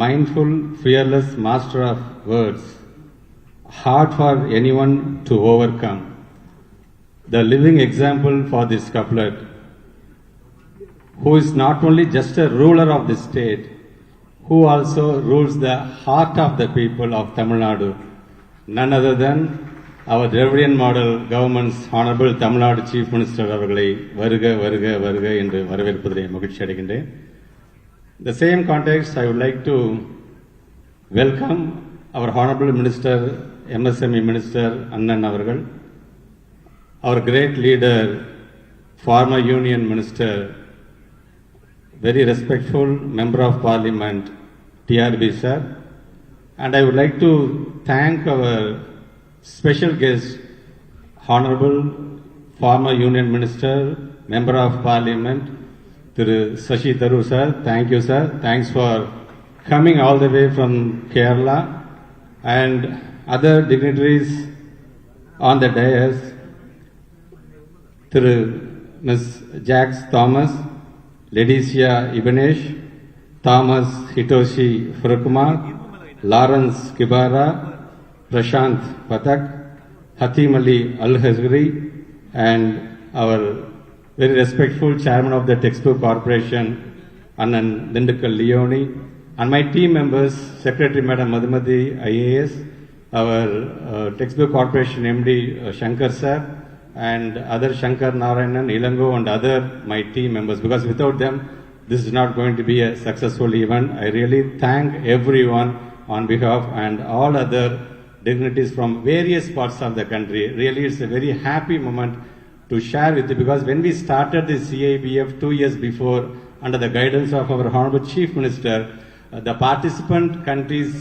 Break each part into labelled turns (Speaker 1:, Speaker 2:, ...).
Speaker 1: mindful, fearless master of words, hard for anyone to overcome. The living example for this couplet, who is not only just a ruler of the state, who also rules the heart of the people of Tamil Nadu, none other than our Dravidian model government's Honorable Tamil Nadu Chief Minister அவர்களை வருக வருக வருக என்று வரவேற்பதிலே மகிழ்ச்சி அடைகின்றேன். The same context, I would like to welcome our Honorable Minister, MSME Minister Annan அவர்கள், our great leader, former Union Minister, very respectful Member of Parliament, TRB sir, and I would like to thank our special guest, Honorable former Union Minister, Member of Parliament, Thiru Sashi Tharoor sir. Thank you sir. Thanks for coming all the way from Kerala, and other dignitaries on the dais, Thiru Ms. Jax Thomas, Leticia Ibanesh, Thomas Hitoshi Furukumar, Lawrence Kibara, Prashant Pathak, Hatim Ali Al-Hazri, and our very respectful Chairman of the Textbook Corporation, Annan Dindakal Leone, and my team members, Secretary Madam Madhumati IAS, our Textbook Corporation MD Shankar sir, and other Shankar Narayanan, Ilango, and other my team members, because without them, this is not going to be a successful event. I really thank everyone on behalf and all other dignitaries from various parts of the country. Really, it's a very happy moment to share with you, because when we started the CIBF 2 years before, under the guidance of our Honorable Chief Minister, the participant countries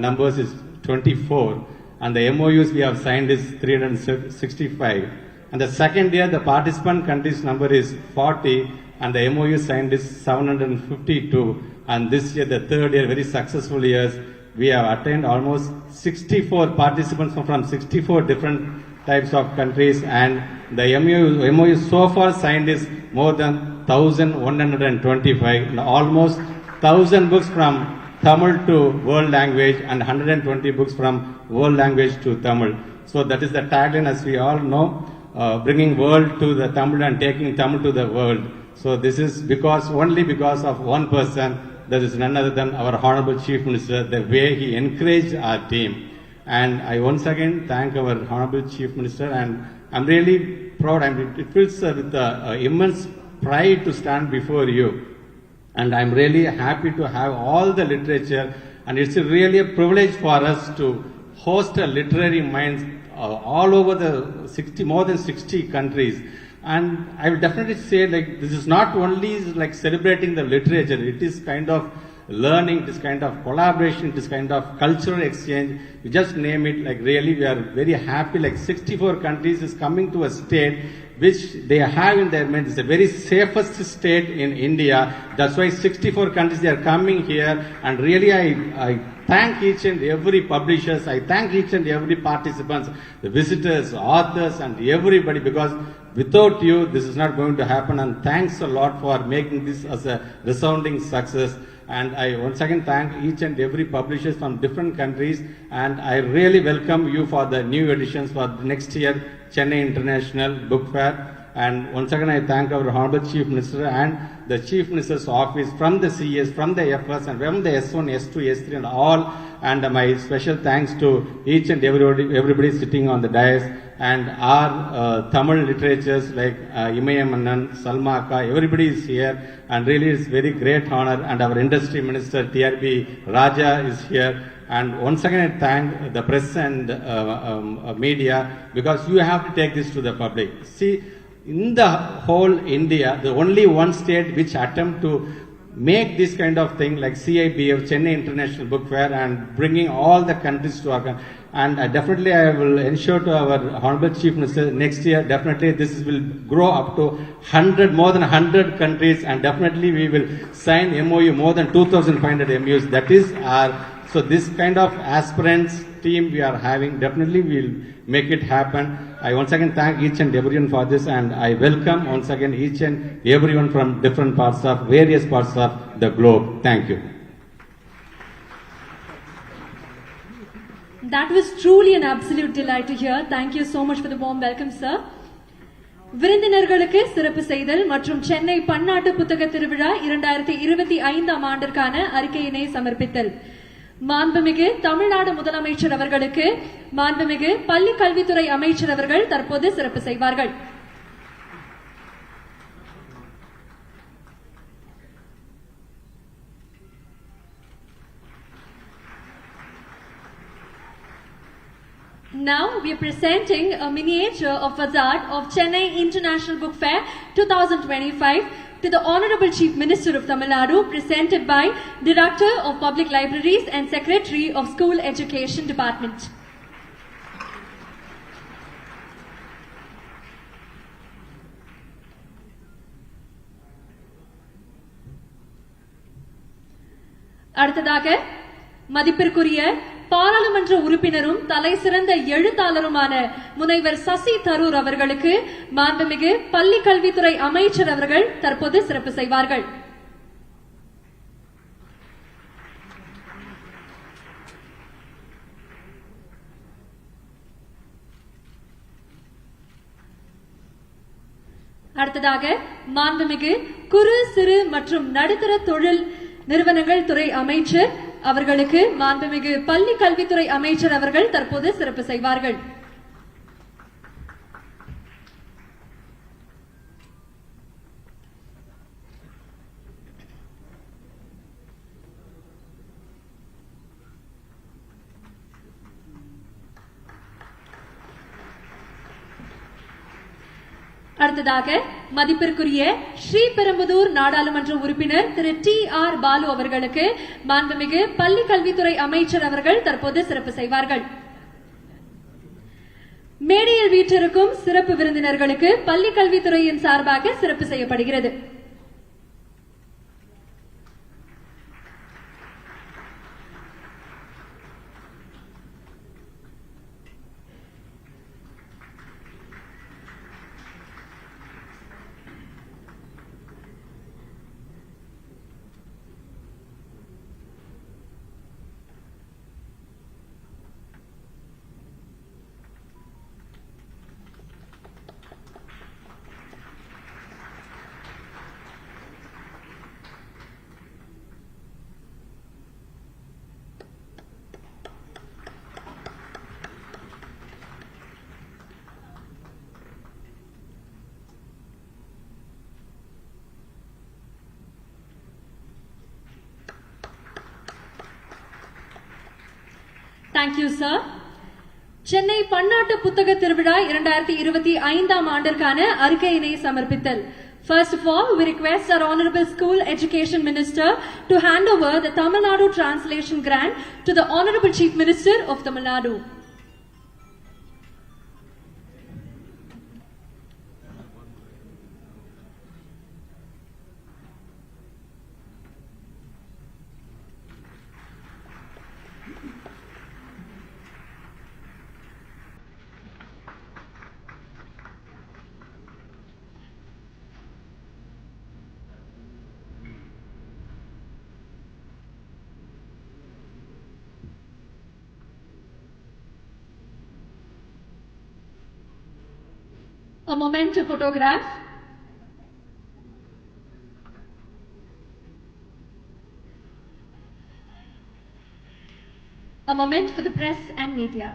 Speaker 1: numbers is 24, and the MOUs we have signed is 365. And the second year, the participant countries number is 40, and the MOU signed is 752. And this year, the third year, very successful years, we have attained almost 64 participants from 64 different types of countries, and the MOU so far signed is more than 1,125, and almost 1,000 books from Tamil to world language and 120 books from world language to Tamil. So that is the tagline, as we all know, bringing world to the Tamil and taking Tamil to the world. So this is only because of one person, that is none other than our Honorable Chief Minister, the way he encouraged our team. And I once again thank our Honorable Chief Minister, and I'm really proud. It feels with immense pride to stand before you. And I'm really happy to have all the literature, and it's really a privilege for us to host a literary minds all over the more than 60 countries. And I will definitely say, like, this is not only like celebrating the literature, it is kind of learning, it is kind of collaboration, it is kind of cultural exchange. You just name it, like really we are very happy, like 64 countries is coming to a state which they have in their minds. It's the very safest state in India. That's why 64 countries, they are coming here, and really I thank each and every publishers, I thank each and every participants, the visitors, authors, and everybody, because without you, this is not going to happen. And thanks a lot for making this as a resounding success. And I once again thank each and every publishers from different countries, and I really welcome you for the new editions for the next year, Chennai International Book Fair. And once again, I thank our Honorable Chief Minister and the Chief Minister's office, from the CS, from the FS, and from the S1, S2, S3, and all. And my special thanks to each and everybody sitting on the dais, and our Tamil literatures like Imayam Annan, Salma Akka, everybody is here, and really it's very great honor. And our Industry Minister TRB Raja is here. And once again, I thank the press and media, because you have to take this to the public. See, in the whole India, the only one state which attempt to make this kind of thing like CIBF, Chennai International Book Fair, and bringing all the countries to our country. And definitely I will ensure to our Honorable Chief Minister, next year definitely this will grow up to more than 100 countries, and definitely we will sign MOU more than 2,500 MOUs. That is our, so this kind of aspirants team we are having, definitely we'll make it happen. I once again thank each and everyone for this, and I welcome once again each and everyone from different parts of, various parts of the globe. Thank you.
Speaker 2: That was truly an absolute delight to hear. Thank you so much for the warm welcome, sir. விருந்தினர்களுக்கு சிறப்பு செய்தல் மற்றும் சென்னை பன்னாட்டு புத்தக திருவிழா 2025 ஆண்டிற்கான அறிக்கையினை சமர்ப்பித்தல். மாண்புமிகு தமிழ்நாடு முதலமைச்சர் அவர்களுக்கு மாண்புமிகு பள்ளி கல்வித்துறை அமைச்சர் அவர்கள் தற்போது சிறப்பு செய்வார்கள். Now we are presenting a miniature of facade of Chennai International Book Fair 2025 to the Honorable Chief Minister of Tamil Nadu, presented by Director of Public Libraries and Secretary of School Education Department. அடுத்ததாக மதிப்பிற்குரிய பாராளுமன்ற உறுப்பினரும் தலை சிறந்த எழுத்தாளருமான முனைவர் சசி தரூர் அவர்களுக்கு மாண்புமிகு பள்ளி கல்வித்துறை அமைச்சர் அவர்கள் தற்போது சிறப்பு செய்வார்கள். அடுத்ததாக மாண்புமிகு குறு சிறு மற்றும் நடுத்தர தொழில் நிறுவனங்கள் துறை அமைச்சர் அவர்களுக்கு மாண்புமிகு பள்ளி கல்வித்துறை அமைச்சர் அவர்கள் தற்போது சிறப்பு செய்வார்கள். அடுத்ததாக மதிப்பிற்குரிய ஸ்ரீபெரும்புதூர் நாடாளுமன்ற உறுப்பினர் திரு T.R. பாலு அவர்களுக்கு மாண்புமிகு பள்ளி கல்வித்துறை அமைச்சர் அவர்கள் தற்போது சிறப்பு செய்வார்கள். மேடையில் வீற்றிருக்கும் சிறப்பு விருந்தினர்களுக்கு பள்ளி கல்வித்துறையின் சார்பாக சிறப்பு செய்யப்படுகிறது. Thank you, sir. சென்னை பன்னாட்டு புத்தக திருவிழா 2025 ஆண்டிற்கான அறிக்கையினை சமர்ப்பித்தல். First of all, we request our Honorable School Education Minister to hand over the Tamil Nadu Translation Grant to the Honorable Chief Minister of Tamil Nadu. A moment to photograph. A moment for the press and media.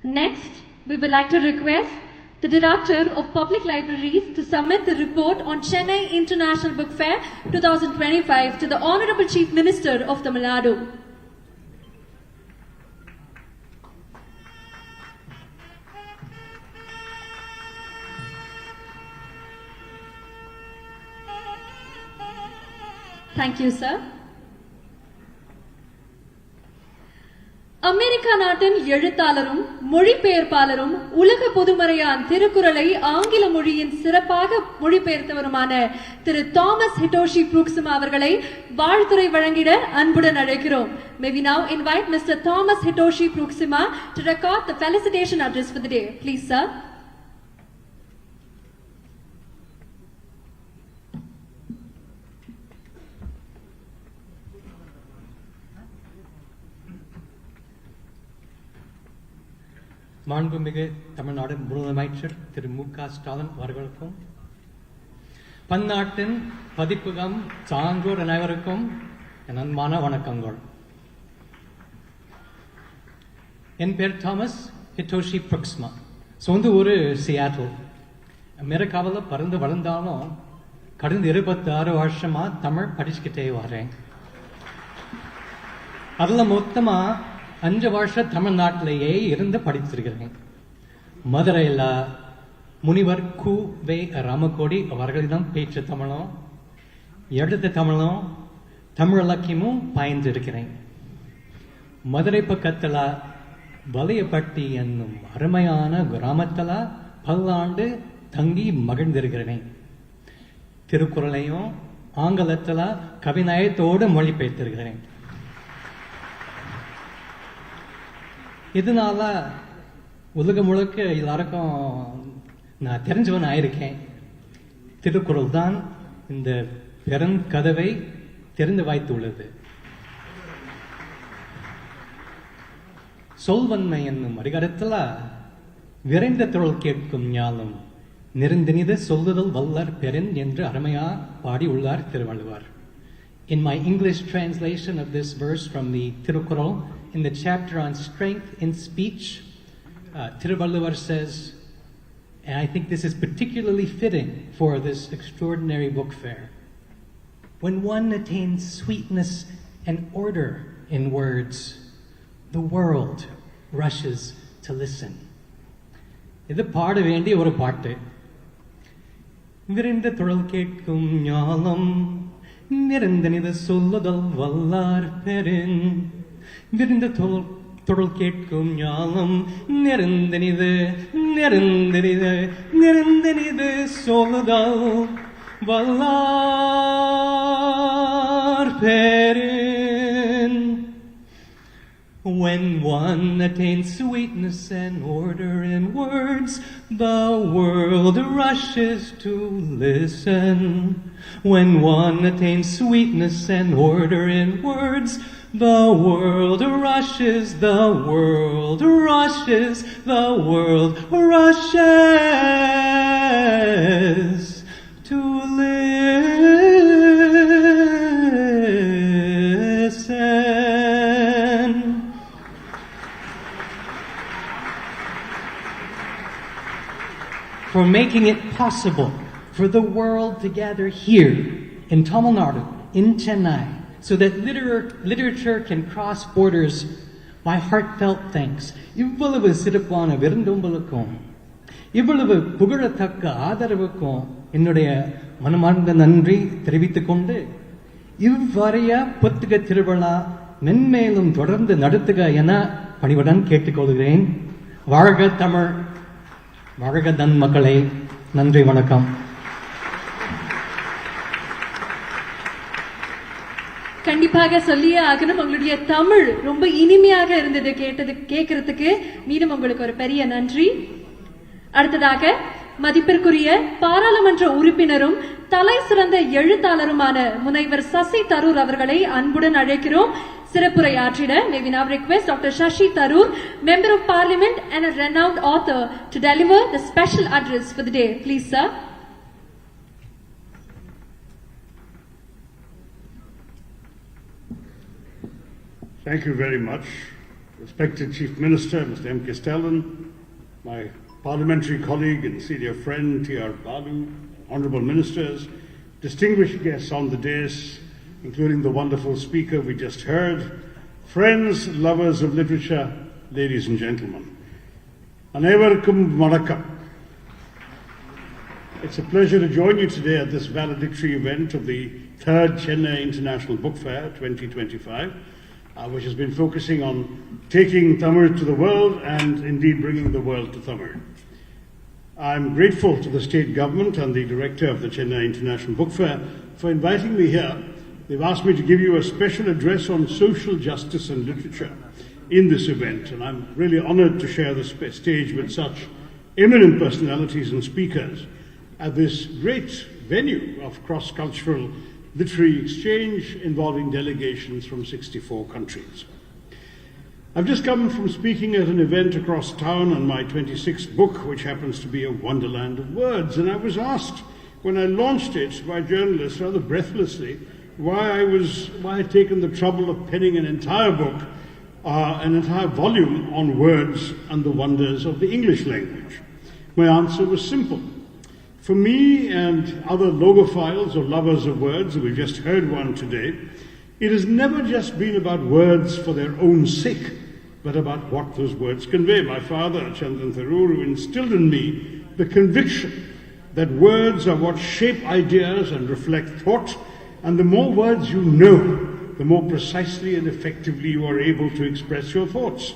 Speaker 2: Next, we would like to request the Director of Public Libraries to submit the report on Chennai International Book Fair 2025 to the Honorable Chief Minister of Tamil Nadu. Thank you, sir. America நாட்டின் எழுத்தாளரும் மொழிபெயர்ப்பாளரும் உலக பொதுமறையான் திருக்குறளை ஆங்கில மொழியின் சிறப்பாக மொழிபெயர்த்தவருமான திரு Thomas Hitoshi புரூக்ஸிமா அவர்களை வாழ்த்துரை வழங்கிட அன்புடன் அழைக்கிறோம். May we now invite Mr. Thomas Hitoshi Pruksima to record the felicitation address for the day. Please, sir.
Speaker 3: மாண்புமிகு தமிழ்நாடு முதலமைச்சர் திரு Stalin அவர்களுக்கும் பன்னாட்டின் பதிப்பகம் சான்றோர் அனைவருக்கும் என் அன்பான வணக்கங்கள். என் பேர் தாமஸ் ஹிட்டோஷி புருக்ஸ்மா. சொந்த ஊர் சியாட்டில். அமெரிக்காவில் பிறந்து வளர்ந்தாலும் கடந்த 26 வருஷமா தமிழ் படிச்சுக்கிட்டே வரேன். அதில் மொத்தமாக 5 வருஷம் தமிழ்நாட்டிலேயே இருந்து படிச்சிருக்கிறேன். மதுரையில் முனிவர் கு. வே. ராமகோடி அவர்களிடம் பேச்சு தமிழும் எழுத்து தமிழும் தமிழ் இலக்கியமும் பயின்றிருக்கிறேன். மதுரை பக்கத்தில் வலையப்பட்டி என்னும் அருமையான கிராமத்தில் பல்லாண்டு தங்கி மகிழ்ந்திருக்கிறேன். திருக்குறளையும் ஆங்கிலத்தில் கவிநயத்தோடு மொழிபெயர்த்திருக்கிறேன். இதனால உலகம் முழுக்க எல்லாருக்கும் நான் தெரிஞ்சவன் ஆயிருக்கேன். திருக்குறள் தான் இந்த பெருங்கதவை திறந்து வைத்துள்ளது. சொல்வன்மை என்னும் அதிகாரத்தில் விரைந்த தொழில் கேட்கும் ஞானம் நெருந்தினிது சொல்லுதல் வல்லர் பெருன் என்று அருமையா பாடி உள்ளார் Thiruvalluvar. In my English translation of this verse from the Tirukkural, in the chapter on strength in speech, Thiruvalluvar says, and I think this is particularly fitting for this extraordinary book fair, when one attains sweetness and order in words, the world rushes to listen. இது பாட வேண்டிய ஒரு பாட்டு. விரைந்த தொழில் கேட்கும் ஞானம் நிறந்தனிது சொல்லுதல் வல்லார் பெருன். விரைந்த தொழில் கேட்கும் ஞானம் நிறந்தனிது நிறந்தனிது நிறந்தனிது சொல்லுதல் வல்லார் பெருன். When one attains sweetness and order in words, the world rushes to listen. When one attains sweetness and order in words, the world rushes, the world rushes, the world rushes to listen. For making it possible for the world to gather here in Tamil Nadu, in Chennai, so that literature can cross borders, my heartfelt thanks. இவ்வளவு சிறப்பான விருந்தோம்பலுக்கும் இவ்வளவு புகழத்தக்க ஆதரவுக்கும் என்னுடைய மனமார்ந்த நன்றி தெரிவித்துக் கொண்டு இவ்வறைய புத்தக திருவிழா மென்மேலும் தொடர்ந்து நடத்துக என பணிவுடன் கேட்டுக்கொள்கிறேன். வாழ்க தமிழ், வாழ்க நன் மக்களே. நன்றி, வணக்கம்.
Speaker 2: கண்டிப்பாக சொல்லியே ஆகணும். உங்களுடைய தமிழ் ரொம்ப இனிமையாக இருந்தது கேட்கறதுக்கு. மீண்டும் உங்களுக்கு ஒரு பெரிய நன்றி. அடுத்ததாக மதிப்பிற்குரிய பாராளுமன்ற உறுப்பினரும் தலை சிறந்த எழுத்தாளருமான முனைவர் சசி தரூர் அவர்களை அன்புடன் அழைக்கிறோம் சிறப்புரை ஆற்றிட. May we now request Dr. Shashi Tharoor, Member of Parliament and a renowned author, to deliver the special address for the day. Please, sir.
Speaker 4: Thank you very much. Respected Chief Minister, Mr. M. K. Stalin, my parliamentary colleague and senior friend, T.R. Balu, honorable ministers, distinguished guests on the dais, including the wonderful speaker we just heard, friends, lovers of literature, ladies and gentlemen. Anevarkum vanakkam. It's a pleasure to join you today at this valedictory event of the 3rd Chennai International Book Fair 2025, which has been focusing on taking Tamil to the world and indeed bringing the world to Tamil. I'm grateful to the state government and the director of the Chennai International Book Fair for inviting me here. They've asked me to give you a special address on social justice and literature in this event, and I'm really honored to share the stage with such eminent personalities and speakers at this great venue of cross-cultural literary exchange involving delegations from 64 countries. I've just come from speaking at an event across town on my 26th book, which happens to be a wonderland of words, and I was asked when I launched it by journalists rather breathlessly why I'd taken the trouble of penning an entire book, an entire volume on words and the wonders of the English language. My answer was simple. For me and other logophiles or lovers of words, and we've just heard one today, it has never just been about words for their own sake, but about what those words convey. My father, Chandran Tharoor, instilled in me the conviction that words are what shape ideas and reflect thought, and the more words you know, the more precisely and effectively you are able to express your thoughts.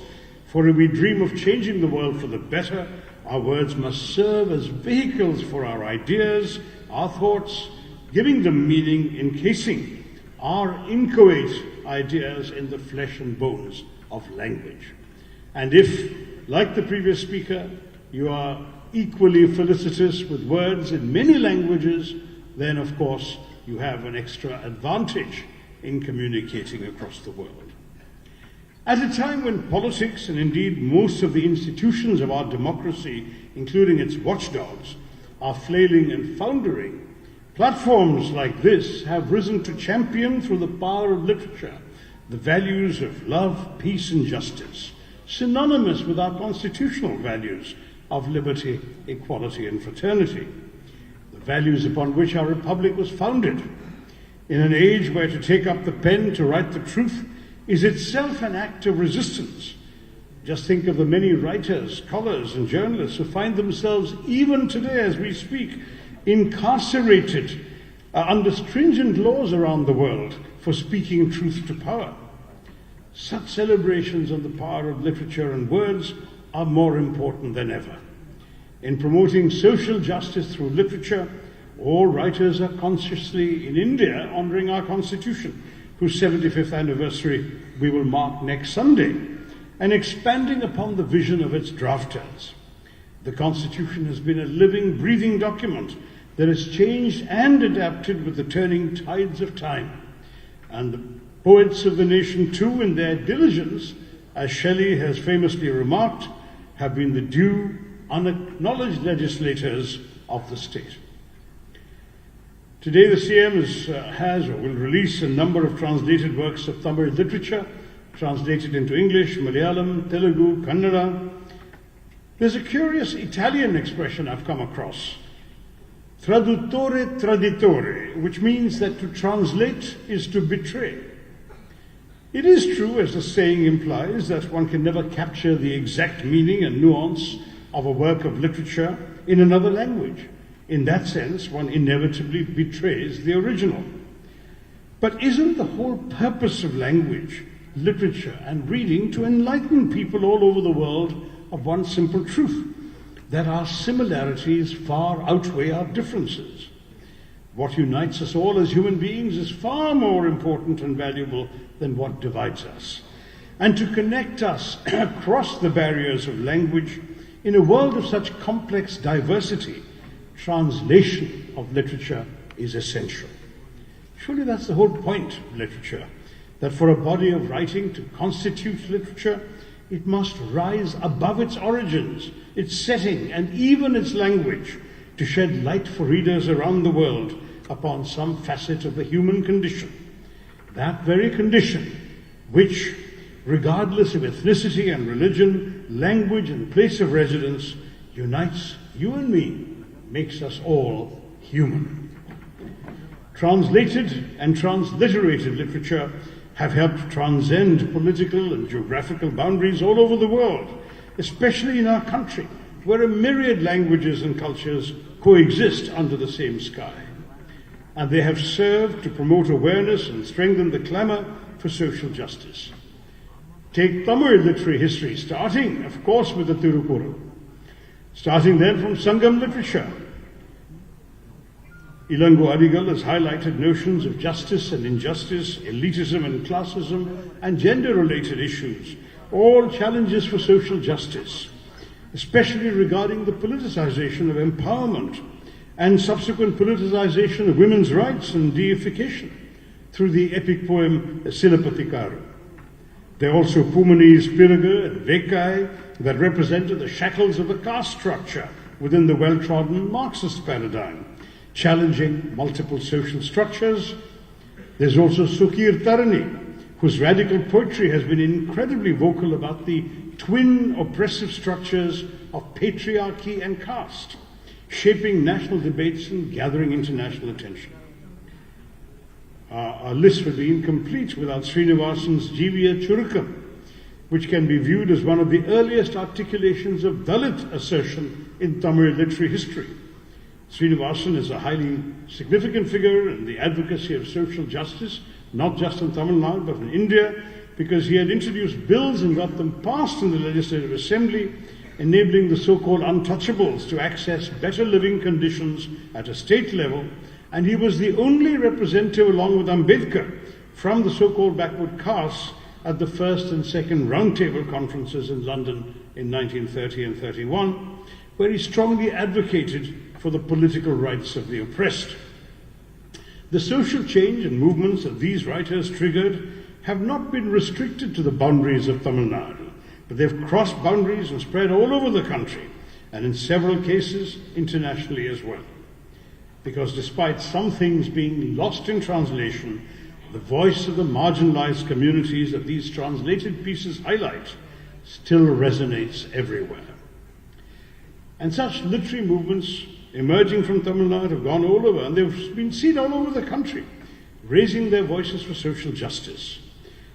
Speaker 4: For if we dream of changing the world for the better, our words must serve as vehicles for our ideas, our thoughts, giving them meaning, encasing our inchoate ideas in the flesh and bones of language. And if, like the previous speaker, you are equally felicitous with words in many languages, then of course you have an extra advantage in communicating across the world. At a time when politics, and indeed most of the institutions of our democracy, including its watchdogs, are flailing and foundering, platforms like this have risen to champion through the power of literature the values of love, peace, and justice, synonymous with our constitutional values of liberty, equality, and fraternity, the values upon which our republic was founded. In an age where to take up the pen to write the truth is itself an act of resistance. Just think of the many writers, scholars, and journalists who find themselves, even today as we speak, incarcerated under stringent laws around the world for speaking truth to power. Such celebrations of the power of literature and words are more important than ever. In promoting social justice through literature, all writers are consciously, in India, honouring our Constitution, whose 75th anniversary we will mark next Sunday, and expanding upon the vision of its drafters. The Constitution has been a living, breathing document that has changed and adapted with the turning tides of time. And the poets of the nation, too, in their diligence, as Shelley has famously remarked, have been the due, unacknowledged legislators of the state. Today, the CM has or will release a number of translated works of Tamil literature, translated into English, Malayalam, Telugu, Kannada. There's a curious Italian expression I've come across, traduttore traditore, which means that to translate is to betray. It is true, as the saying implies, that one can never capture the exact meaning and nuance of a work of literature in another language. In that sense, one inevitably betrays the original. But isn't the whole purpose of language, literature, and reading to enlighten people all over the world of one simple truth, that our similarities far outweigh our differences? What unites us all as human beings is far more important and valuable than what divides us. And to connect us across the barriers of language in a world of such complex diversity, translation of literature is essential. Surely that's the whole point of literature, that for a body of writing to constitute literature, it must rise above its origins, its setting, and even its language, to shed light for readers around the world upon some facet of the human condition. That very condition which, regardless of ethnicity and religion, language and place of residence, unites you and me, makes us all human. Translated and transliterated literature have helped transcend political and geographical boundaries all over the world, especially in our country, where a myriad languages and cultures coexist under the same sky. And they have served to promote awareness and strengthen the clamour for social justice. Take Tamil literary history, starting, of course, with the Tirukkural. Starting then from Sangam literature, Ilango Adigal has highlighted notions of justice and injustice, elitism and classism, and gender-related issues, all challenges for social justice, especially regarding the politicization of empowerment and subsequent politicization of women's rights and deification through the epic poem Silapathikaru. There are also Pumani's Piraga and Vekai that represented the shackles of the caste structure within the well-trodden Marxist paradigm, challenging multiple social structures. There's also Sukir Tarani, whose radical poetry has been incredibly vocal about the twin oppressive structures of patriarchy and caste, shaping national debates and gathering international attention. Our list would be incomplete without Srinivasan's Jeeviya Churukam, which can be viewed as one of the earliest articulations of Dalit assertion in Tamil literary history. Srinivasan is a highly significant figure in the advocacy of social justice, not just in Tamil Nadu but in India, because he had introduced bills and got them passed in the Legislative Assembly, enabling the so-called untouchables to access better living conditions at a state level, and he was the only representative, along with Ambedkar, from the so-called backward castes at the first and second roundtable conferences in London in 1930 and 31, where he strongly advocated for the political rights of the oppressed. The social change and movements that these writers triggered have not been restricted to the boundaries of Tamil Nadu, but they've crossed boundaries and spread all over the country, and in several cases internationally as well. Because despite some things being lost in translation, the voice of the marginalized communities that these translated pieces highlight still resonates everywhere. And such literary movements emerging from Tamil Nadu have gone all over, and they've been seen all over the country, raising their voices for social justice.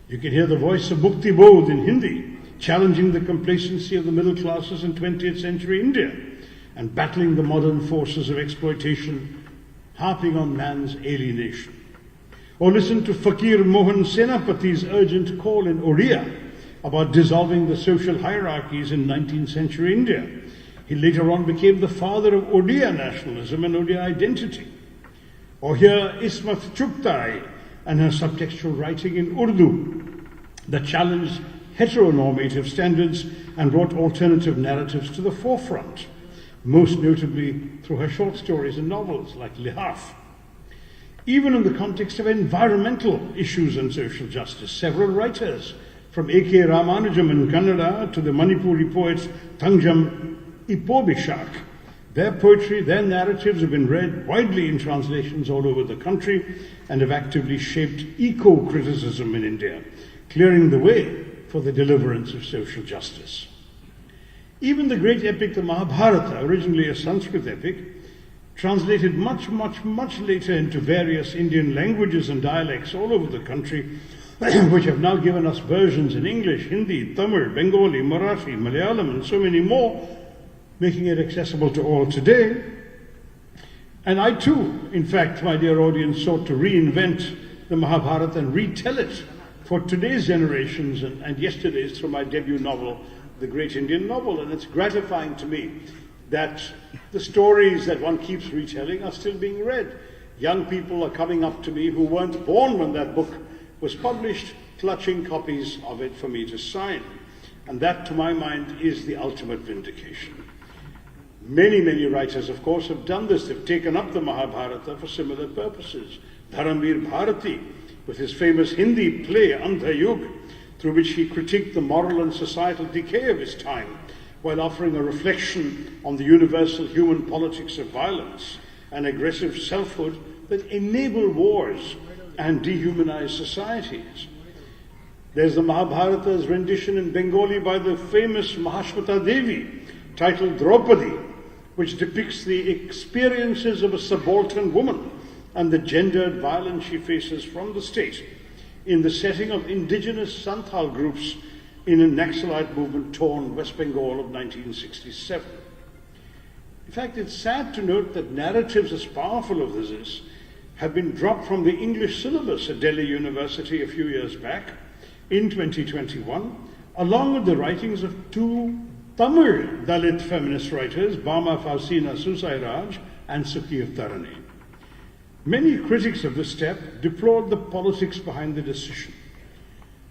Speaker 4: You can hear the voice of Mukti Bodh in Hindi, challenging the complacency of the middle classes in 20th century India, and battling the modern forces of exploitation, harping on man's alienation. Or listen to Fakir Mohan Senapati's urgent call in Oriya about dissolving the social hierarchies in 19th century India. He later on became the father of Odia nationalism and Odia identity. Or hear Ismat Chugtai and her subtextual writing in Urdu that challenged heteronormative standards and brought alternative narratives to the forefront, most notably through her short stories and novels like Lihaf. Even in the context of environmental issues and social justice, several writers, from A.K. Ramanujam in Kannada to the Manipuri poets Tangjam Ipobishak, their poetry, their narratives have been read widely in translations all over the country and have actively shaped eco-criticism in India, clearing the way for the deliverance of social justice. Even the great epic, the Mahabharata, originally a Sanskrit epic, translated much later into various Indian languages and dialects all over the country, which have now given us versions in English, Hindi, Tamil, Bengali, Marathi, Malayalam, and so many more, making it accessible to all today. And I too, in fact, my dear audience, sought to reinvent the Mahabharata and retell it for today's generations and yesterday's through my debut novel, The Great Indian Novel. And it's gratifying to me that the stories that one keeps retelling are still being read. Young people are coming up to me who weren't born when that book was published, clutching copies of it for me to sign. And that, to my mind, is the ultimate vindication. Many writers, of course, have done this. They've taken up the Mahabharata for similar purposes. Dharamveer Bharati, with his famous Hindi play, Andha Yug, through which he critiqued the moral and societal decay of his time, while offering a reflection on the universal human politics of violence and aggressive selfhood that enable wars and dehumanize societies. There's the Mahabharata's rendition in Bengali by the famous Mahashwata Devi, titled Draupadi, which depicts the experiences of a subaltern woman and the gendered violence she faces from the state in the setting of indigenous Santhal groups in a Naxalite movement-torn West Bengal of 1967. In fact, it's sad to note that narratives as powerful as this have been dropped from the English syllabus at Delhi University a few years back in 2021, along with the writings of two Tamil Dalit feminist writers, Bama Fausina Susairaj and Sukir Tarani. Many critics of this step deplored the politics behind the decision.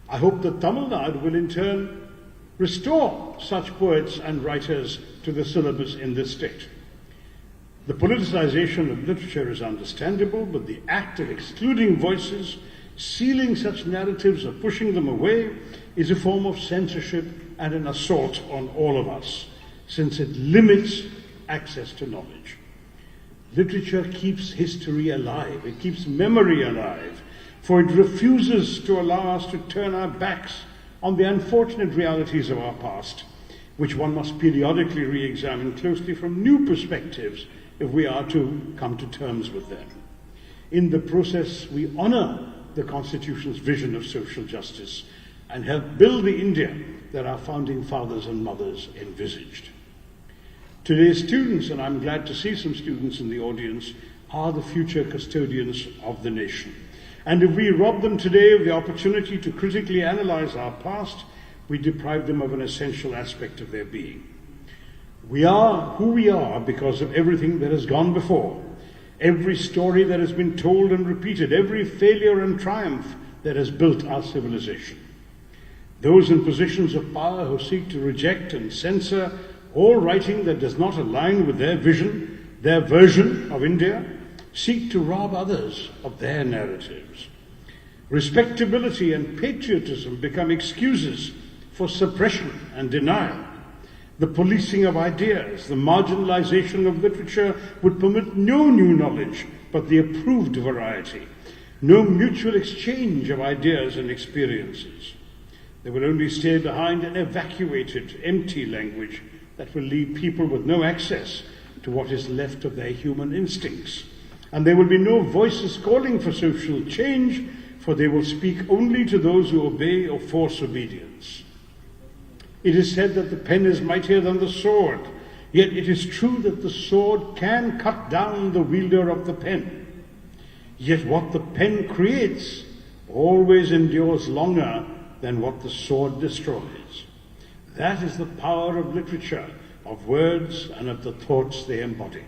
Speaker 4: I hope that Tamil Nadu will in turn restore such poets and writers to the syllabus in this state. The politicization of literature is understandable, but the act of excluding voices Sealing such narratives or pushing them away is a form of censorship and an assault on all of us, since it limits access to knowledge. Literature keeps history alive, it keeps memory alive, for it refuses to allow us to turn our backs on the unfortunate realities of our past, which one must periodically re-examine closely from new perspectives if we are to come to terms with them. In the process, we honor the Constitution's vision of social justice and help build the India that our founding fathers and mothers envisaged. Today's students, and I'm glad to see some students in the audience, are the future custodians of the nation. And if we rob them today of the opportunity to critically analyze our past, we deprive them of an essential aspect of their being. We are who we are because of everything that has gone before, every story that has been told and repeated, every failure and triumph that has built our civilization. Those in positions of power who seek to reject and censor all writing that does not align with their vision, their version of India, seek to rob others of their narratives. Respectability and patriotism become excuses for suppression and denial. The policing of ideas, the marginalization of literature would permit no new knowledge but the approved variety, no mutual exchange of ideas and experiences. There will only stay behind an evacuated, empty language that will leave people with no access to what is left of their human instincts. And there will be no voices calling for social change, for they will speak only to those who obey or force obedience. It is said that the pen is mightier than the sword, yet it is true that the sword can cut down the wielder of the pen. Yet what the pen creates always endures longer than what the sword destroys. That is the power of literature, of words, and of the thoughts they embody.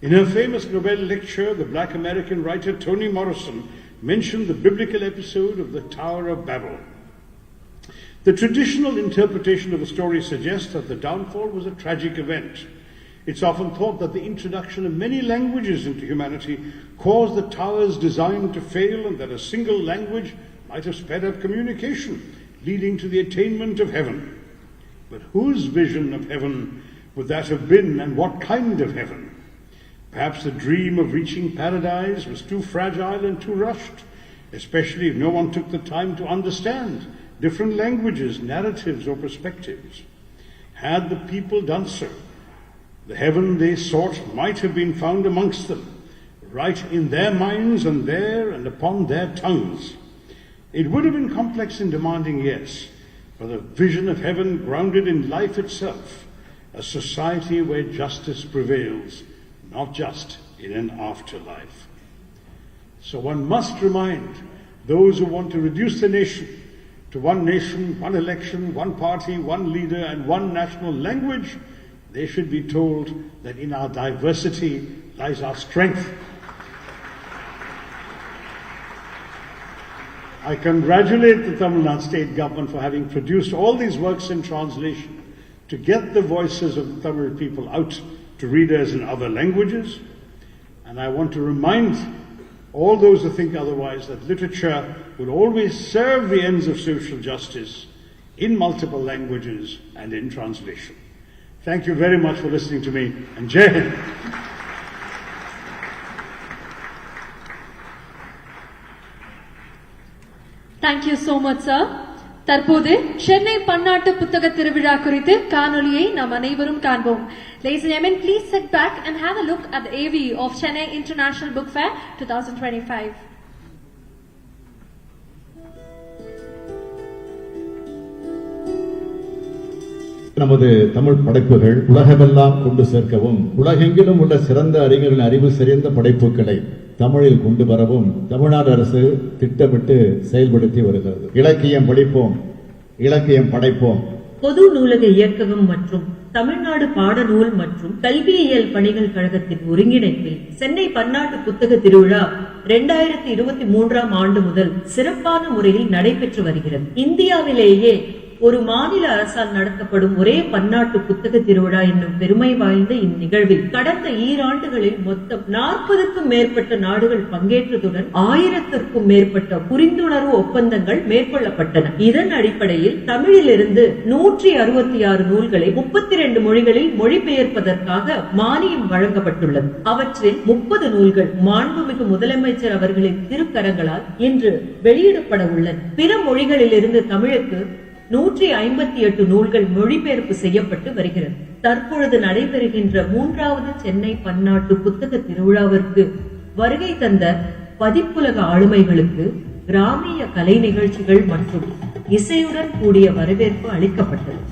Speaker 4: In her famous Nobel lecture, the Black American writer Toni Morrison mentioned the biblical episode of the Tower of Babel. The traditional interpretation of the story suggests that the downfall was a tragic event. It's often thought that the introduction of many languages into humanity caused the tower's design to fail, and that a single language might have sped up communication, leading to the attainment of heaven. But whose vision of heaven would that have been, and what kind of heaven? Perhaps the dream of reaching paradise was too fragile and too rushed, especially if no one took the time to understand different languages, narratives, or perspectives. Had the people done so, the heaven they sought might have been found amongst them, right in their minds and there and upon their tongues. It would have been complex and demanding, yes, but a vision of heaven grounded in life itself, a society where justice prevails, not just in an afterlife. So one must remind those who want to reduce the nation to one nation, one election, one party, one leader, and one national language, they should be told that in our diversity lies our strength. I congratulate the Tamil Nadu state government for having produced all these works in translation to get the voices of the Tamil people out to readers in other languages. And I want to remind all those who think otherwise that literature will always serve the ends of social justice in multiple languages and in translation. Thank you very much for listening to me, and Jai Hind.
Speaker 2: Thank you so much, sir. தற்போது சென்னை பன்னாட்டு புத்தக திருவிழா குறித்து காணொளியை நாம் அனைவரும் காண்போம். Ladies and gentlemen, please sit back and have a look at the AV of Chennai International Book Fair 2025.
Speaker 5: நமது தமிழ் படைப்புகள் உலகமெல்லாம் கொண்டு சேர்க்கவும், உலகெங்கிலும் உள்ள சிறந்த அறிஞர்களின் அறிவு செறிந்த படைப்புகளை தமிழில் கொண்டு வரவும் தமிழ்நாடு அரசு திட்டமிட்டு செயல்படுத்தி வருகிறது. இலக்கியம் படிப்போம், இலக்கியம் படைப்போம்.
Speaker 6: பொது நூலக இயக்ககம் மற்றும் தமிழ்நாடு பாடநூல் மற்றும் கல்வியியல் பணிகள் கழகத்தின் ஒருங்கிணைப்பில் சென்னை பன்னாட்டு புத்தக திருவிழா 2023 ஆண்டு முதல் சிறப்பான முறையில் நடைபெற்று வருகிறது. இந்தியாவிலேயே ஒரு மாநில அரசால் நடத்தப்படும் ஒரே பன்னாட்டு புத்தக திருவிழா என்னும் பெருமை வாய்ந்த இந்நிகழ்வில் கடந்த ஈராண்டுகளில் மொத்தம் 40க்கும் மேற்பட்ட நாடுகள் பங்கேற்றதுடன் 1000க்கும் மேற்பட்ட புரிந்துணர்வு ஒப்பந்தங்கள் மேற்கொள்ளப்பட்டன. இதன் அடிப்படையில் தமிழிலிருந்து 166 நூல்களை 32 மொழிகளில் மொழிபெயர்ப்பதற்காக மானியம் வழங்கப்பட்டுள்ளது. அவற்றில் 30 நூல்கள் மாண்புமிகு முதலமைச்சர் அவர்களின் திருக்கரங்களால் இன்று வெளியிடப்பட உள்ளன. பிற மொழிகளிலிருந்து தமிழுக்கு 158 நூல்கள் மொழிபெயர்ப்பு செய்யப்பட்டு வருகிறது. தற்பொழுது நடைபெறுகின்ற 3வது சென்னை பன்னாட்டு புத்தக திருவிழாவிற்கு வருகை தந்த பதிப்புலக ஆளுமைகளுக்கு கிராமிய கலை நிகழ்ச்சிகள் மற்றும் இசையுடன் கூடிய வரவேற்பு அளிக்கப்பட்டது.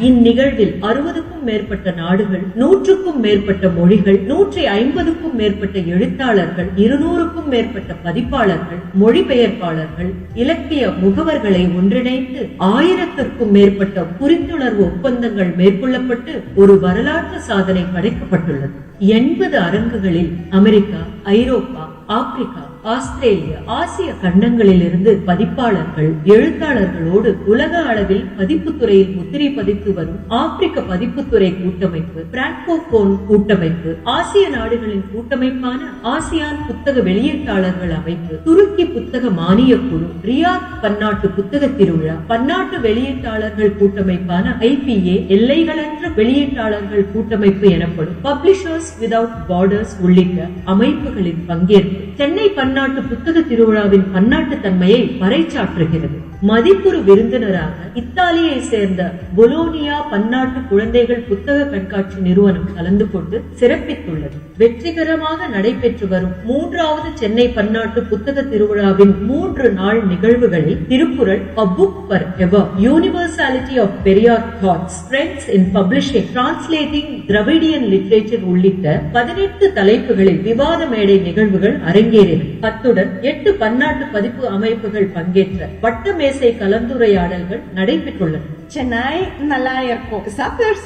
Speaker 6: இந்நிகழ்வில் 60க்கும் மேற்பட்ட நாடுகள், 100க்கும் மேற்பட்ட மொழிகள், 150க்கும் மேற்பட்ட எழுத்தாளர்கள், 200க்கும் மேற்பட்ட பதிப்பாளர்கள், மொழிபெயர்ப்பாளர்கள், இலக்கிய முகவர்களை ஒன்றிணைத்து 1000க்கும் மேற்பட்ட புரிந்துணர்வு ஒப்பந்தங்கள் மேற்கொள்ளப்பட்டு ஒரு வரலாற்று சாதனை படைக்கப்பட்டுள்ளது. 80 அரங்குகளில் அமெரிக்கா, ஐரோப்பா, ஆப்பிரிக்கா, ஆஸ்திரேலியா, ஆசிய கண்டங்களில் இருந்து பதிப்பாளர்கள், எழுத்தாளர்களோடு உலக அளவில் பதிப்புத்துறையில் முத்திரை பதித்து வரும் ஆப்பிரிக்க பதிப்புத்துறை கூட்டமைப்பு, பிராங்கோபோன் கூட்டமைப்பு, ஆசிய நாடுகளின் கூட்டமைப்பான ஆசியான் புத்தக வெளியீட்டாளர்கள் அமைப்பு, துருக்கி புத்தக மானிய குழு, ரியாத் பன்னாட்டு புத்தக திருவிழா, பன்னாட்டு வெளியீட்டாளர்கள் கூட்டமைப்பான IPA, எல்லைகளற்ற வெளியீட்டாளர்கள் கூட்டமைப்பு எனப்படும் பப்ளிஷர்ஸ் வித்அவுட் பார்டர்ஸ் உள்ளிட்ட அமைப்புகளின் பங்கேற்பு சென்னை பன்னாட்டு புத்தக திருவிழாவின் பன்னாட்டு தன்மையை பறைசாற்றுகிறது. மதிப்புறு விருந்தினராக இத்தாலியை சேர்ந்த பொலோனியா பன்னாட்டு குழந்தைகள் புத்தக கண்காட்சி நிறுவனம் கலந்து கொண்டு சிறப்பித்துள்ளது. வெற்றிகரமாக நடைபெற்று வரும் 3வது சென்னை பன்னாட்டு புத்தக திருவிழாவின் 3 நாள் நிகழ்வுகளில் Thirukkural, A Book for Ever, Universality of Periyar Thoughts, Trends in Publishing, Translating Dravidian Literature உள்ளிட்ட 18 தலைப்புகளில் விவாத மேடை நிகழ்வுகள் அரங்கேறின. அத்துடன் 8 பன்னாட்டு பதிப்பு அமைப்புகள் பங்கேற்ற வட்ட மேசை கலந்துரையாடல்கள் நடைபெற்றுள்ளன.
Speaker 7: சென்னை நல்லா இருக்கும்.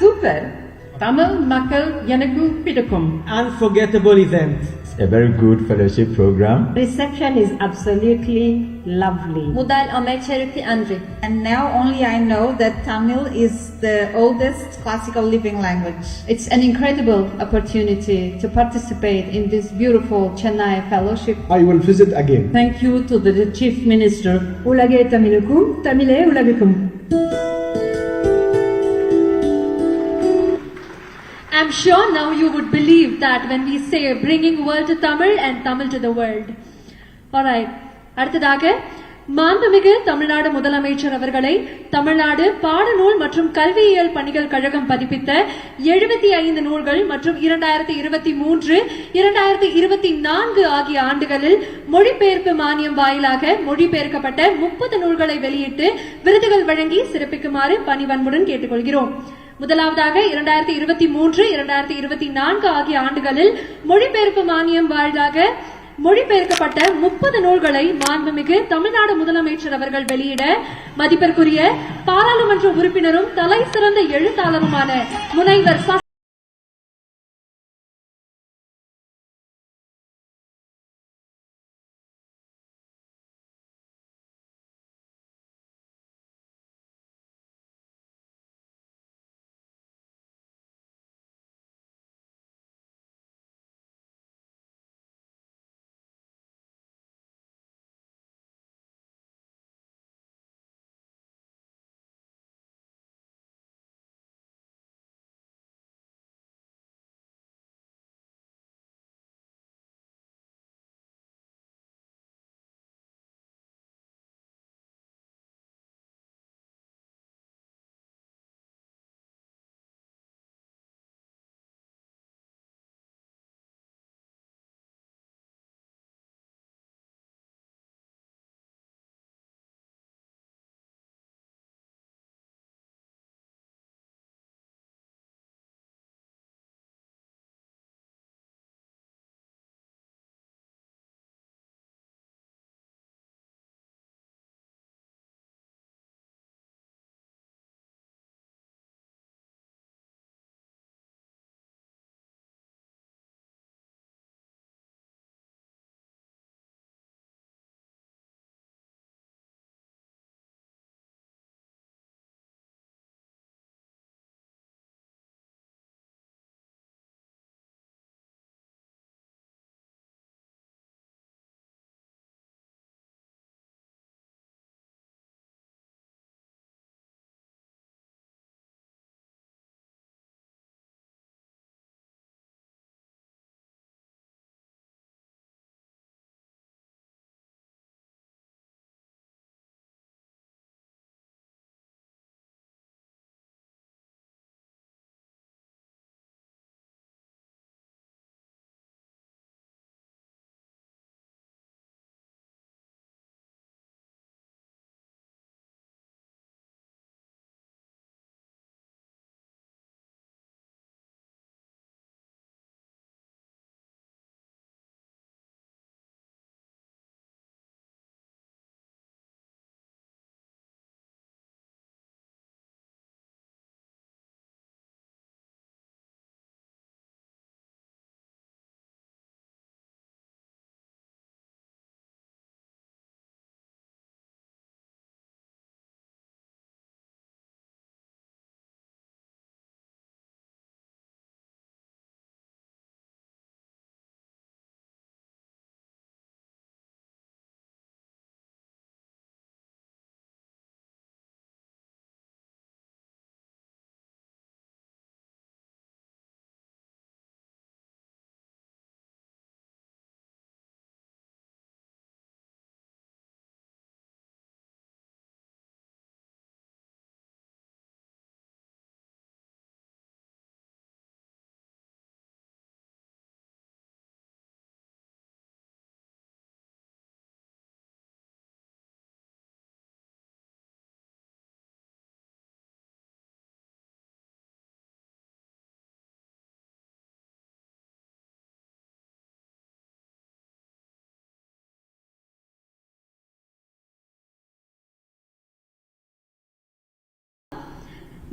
Speaker 7: சூப்பர். தமிழ் மக்கள் எனக்கு பிடிக்கும்.
Speaker 8: Unforgettable event.
Speaker 9: A very good fellowship program.
Speaker 7: Reception is absolutely lovely.
Speaker 2: முதல் அமைச்சருக்கு அன்று.
Speaker 10: And now only I know that Tamil is the oldest classical living language.
Speaker 2: It's an incredible opportunity to participate in this beautiful Chennai fellowship.
Speaker 8: I will visit again.
Speaker 7: Thank you to the Chief Minister.
Speaker 2: உலகே தமிழுக்கும், தமிழே உலகுக்கும். I'm sure now you would believe that when we say bringing world to Tamil and Tamil to the world. Alright. அடுத்ததாக மாண்புமிகு தமிழ்நாடு முதலமைச்சர் அவர்களை தமிழ்நாடு பாடநூல் மற்றும் கல்வியியல் பணிகள் கழகம் பதிப்பித்த 75 நூல்கள் மற்றும் 2023, 2024 ஆகிய ஆண்டுகளில் மொழிபெயர்ப்பு மானியம் வாயிலாக மொழிபெயர்க்கப்பட்ட 30 நூல்களை வெளியிட்டு விருதுகள் வழங்கி சிறப்பிக்குமாறு பணிவன்புடன் கேட்டுக்கொள்கிறோம். முதலாவதாக 2023, 2024 ஆகிய ஆண்டுகளில் மொழிபெயர்ப்பு மானியம் வாயிலாக மொழிபெயர்க்கப்பட்ட 30 நூல்களை மாண்புமிகு தமிழ்நாடு முதலமைச்சர் அவர்கள் வெளியிட மதிப்பிற்குரிய பாராளுமன்ற உறுப்பினரும் தலை சிறந்த எழுத்தாளருமான முனைவர்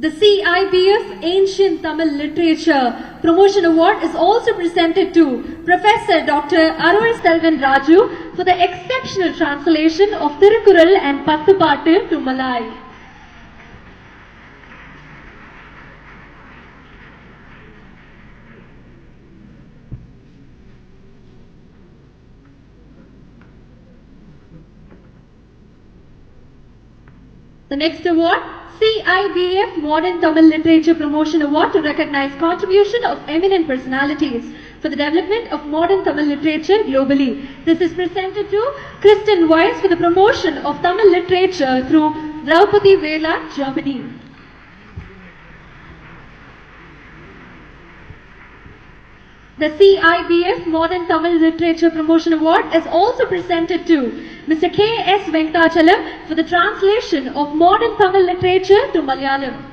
Speaker 2: The CIBF Ancient Tamil Literature Promotion Award is also presented to Professor Dr. Arul Selvan Raju for the exceptional translation of Thirukkural and Pathupattu to Malay. The next award, CIBF Modern Tamil Literature Promotion Award to recognize contribution of eminent personalities for the development of modern Tamil literature globally. This is presented to Kristen Weiss for the promotion of Tamil literature through Draupadi Vela, Germany. The CIBF Modern Tamil Literature Promotion Award is also presented to Mr. K.S. Venkachalam for the translation of modern Tamil literature to Malayalam.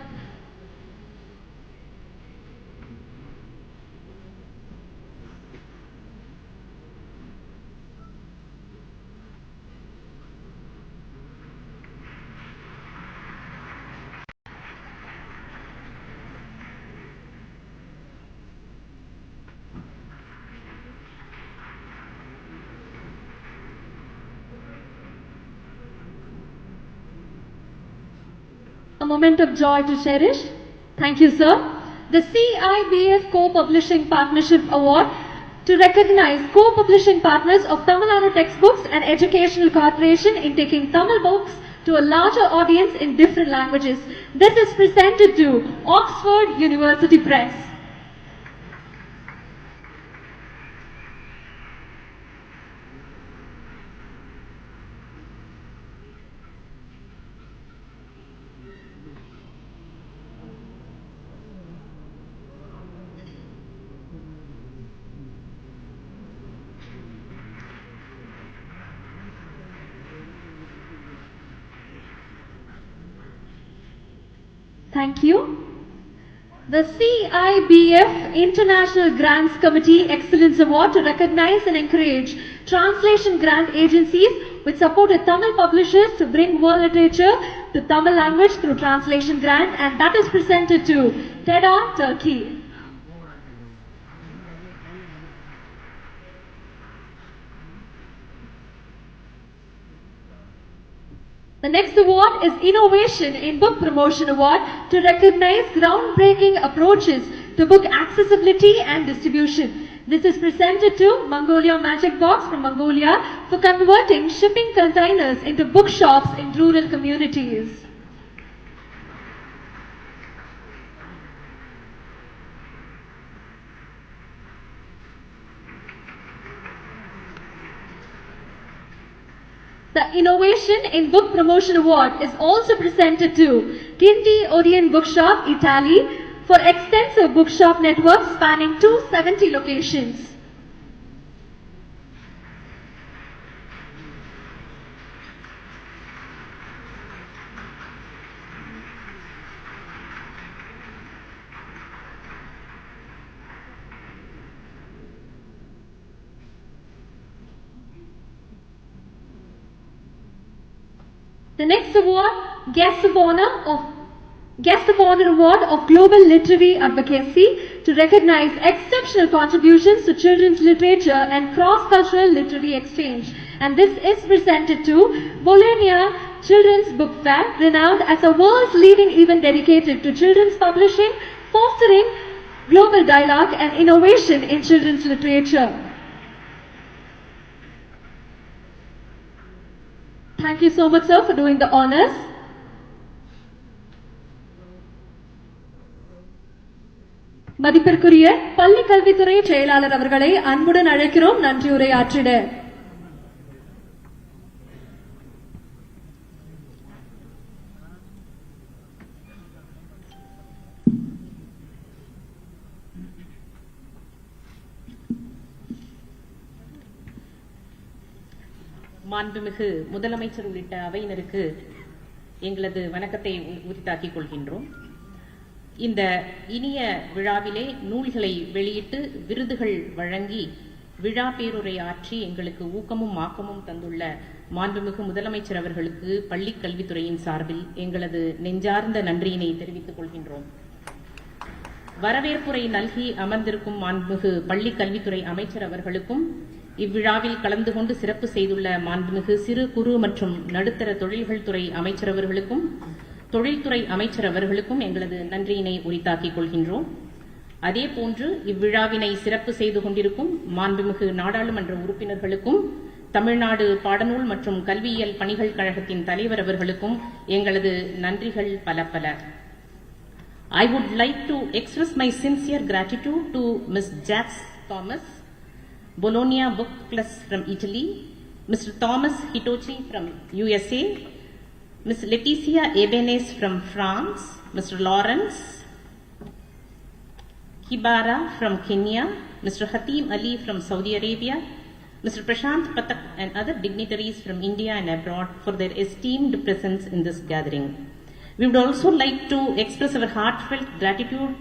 Speaker 2: A moment of joy to cherish. Thank you, sir. The CIBF Co-Publishing Partnership Award to recognize co-publishing partners of Tamil Nadu Textbooks and Educational Corporation in taking Tamil books to a larger audience in different languages. This is presented to Oxford University Press. Thank you. The CIBF International Grants Committee Excellence Award to recognize and encourage translation grant agencies which supported Tamil publishers to bring world literature to Tamil language through translation grant, and that is presented to TEDA, Turkey. The next award is Innovation in Book Promotion Award to recognize groundbreaking approaches to book accessibility and distribution. This is presented to Mongolia Magic Box from Mongolia for converting shipping containers into bookshops in rural communities. The Innovation in Book Promotion Award is also presented to Tinti Orient Bookshop, Italy for extensive bookshop network spanning 270 locations. The next award, Guest of Honor Award of Global Literary Advocacy to recognize exceptional contributions to children's literature and cross-cultural literary exchange. And this is presented to Bologna Children's Book Fair, renowned as a world's leading event dedicated to children's publishing, fostering global dialogue and innovation in children's literature. Thank you so much, sir, for doing the honors. மதிப்பிற்குரிய பள்ளி கல்வித்துறை செயலாளர் அவர்களை அன்புடன் அழைக்கிறோம் நன்றி உரையாற்றிட.
Speaker 11: மாண்புமிகு முதலமைச்சர் உள்ளிட்ட அவையினருக்கு எங்களது வணக்கத்தை உரித்தாக்கிக் கொள்கின்றோம். இந்த இனிய விழாவிலே நூல்களை வெளியிட்டு விருதுகள் வழங்கி விழா பேருரை ஆற்றி எங்களுக்கு ஊக்கமும் ஆக்கமும் தந்துள்ள மாண்புமிகு முதலமைச்சர் அவர்களுக்கு பள்ளி கல்வித்துறையின் சார்பில் எங்களது நெஞ்சார்ந்த நன்றியினை தெரிவித்துக் கொள்கின்றோம். வரவேற்புரை நல்கி அமர்ந்திருக்கும் மாண்புமிகு பள்ளி கல்வித்துறை அமைச்சர் அவர்களுக்கும் இவ்விழாவில் கலந்து கொண்டு சிறப்பு செய்துள்ள மாண்புமிகு சிறு குறு மற்றும் நடுத்தர தொழில்கள் துறை அமைச்சர் அவர்களுக்கும் தொழில்துறை அமைச்சர் அவர்களுக்கும் எங்களது நன்றியினை உரித்தாக்கிக் கொள்கின்றோம். அதேபோன்று இவ்விழாவினை சிறப்பு செய்து கொண்டிருக்கும் மாண்புமிகு நாடாளுமன்ற உறுப்பினர்களுக்கும் தமிழ்நாடு பாடநூல் மற்றும் கல்வியியல் பணிகள் கழகத்தின் தலைவர் அவர்களுக்கும் எங்களது நன்றிகள் பல பல. I would like to express my sincere gratitude to Ms. Jax Thomas, Bologna Book Plus from Italy, Mr. Thomas Hitochi from USA, Ms. Leticia Ebenes from France, Mr. Lawrence Kibara from Kenya, Mr. Hatim Ali from Saudi Arabia, Mr. Prashant Patak and other dignitaries from India and abroad for their esteemed presence in this gathering. We would also like to express our heartfelt gratitude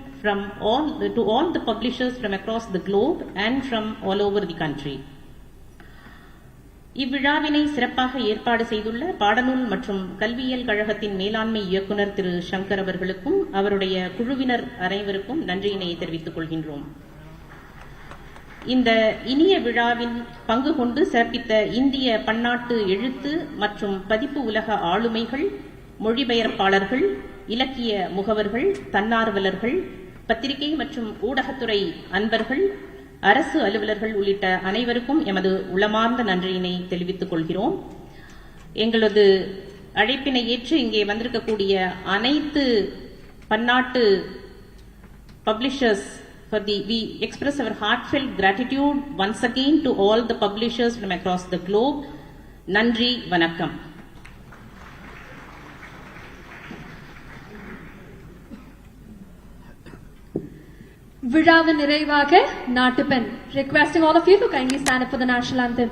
Speaker 11: to all the publishers from across the globe and from all over the country. இவ்விழாவினை சிறப்பாக ஏற்பாடு செய்துள்ள பாடநூல் மற்றும் கல்வியியல் கழகத்தின் மேலாண்மை இயக்குனர் திரு சங்கர் அவர்களுக்கும் அவருடைய குழுவினர் அனைவருக்கும் நன்றியினை தெரிவித்துக் கொள்கின்றோம். இந்த இனிய விழாவில் பங்கு கொண்டு சிறப்பித்த இந்திய பன்னாட்டு எழுத்து மற்றும் பதிப்பு உலக ஆளுமைகள், மொழிபெயர்ப்பாளர்கள், இலக்கிய முகவர்கள், தன்னார்வலர்கள், பத்திரிகை மற்றும் ஊடகத்துறை அன்பர்கள், அரசு அலுவலர்கள் உள்ளிட்ட அனைவருக்கும் எமது உளமார்ந்த நன்றியினை தெரிவித்துக் கொள்கிறோம். எங்களது அழைப்பினை ஏற்று இங்கே வந்திருக்கக்கூடிய அனைத்து பன்னாட்டு publishers we express our heartfelt gratitude once again to all the publishers from across the globe. நன்றி, வணக்கம்.
Speaker 2: விழாவின் நிறைவாக நாட்டுப்பெண். Requesting all of you to kindly stand up for the national anthem.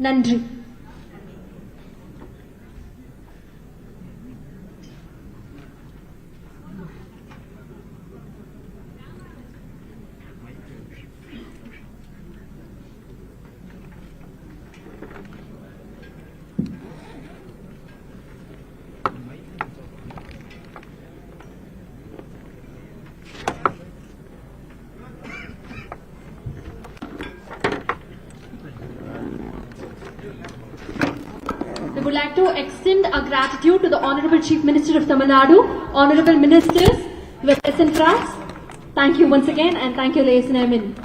Speaker 2: நன்றி. We would like to extend our gratitude to the Honorable Chief Minister of Tamil Nadu, Honorable Ministers who are present for us. Thank you once again and thank you, ladies and gentlemen.